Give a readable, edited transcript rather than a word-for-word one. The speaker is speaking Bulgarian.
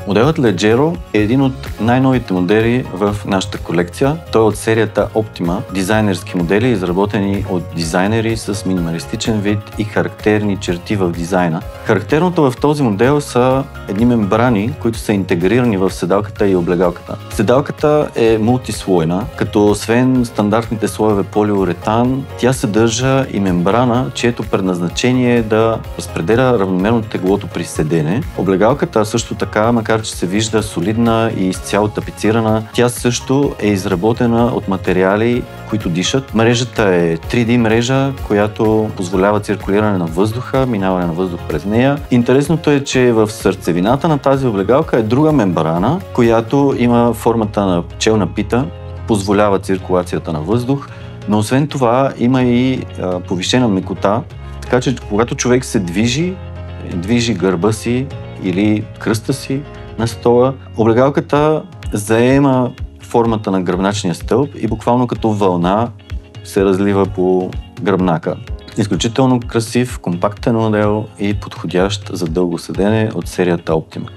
Моделът Leggero е един от най-новите модели в нашата колекция. Той е от серията Optima, дизайнерски модели, изработени от дизайнери с минималистичен вид и характерни черти в дизайна. Характерното в този модел са едни мембрани, които са интегрирани в седалката и облегалката. Седалката е мултислойна, като освен стандартните слоеве полиуретан, тя съдържа и мембрана, чието предназначение е да разпределя равномерно теглото при седене. Облегалката също така, макар че се вижда солидна и изцяло тапицирана, тя също е изработена от материали, които дишат. Мрежата е 3D мрежа, която позволява циркулиране на въздуха, минаване на въздух през нея. Интересното е, че в сърцевината на тази облегалка е друга мембрана, която има формата на пчелна пита, позволява циркулацията на въздух, но освен това има и повишена мекота, така че когато човек се движи гърба си или кръста си на стола, облегалката заема формата на гръбначния стълб и буквално като вълна се разлива по гръбнака. Изключително красив, компактен модел и подходящ за дълго седене от серията Optima.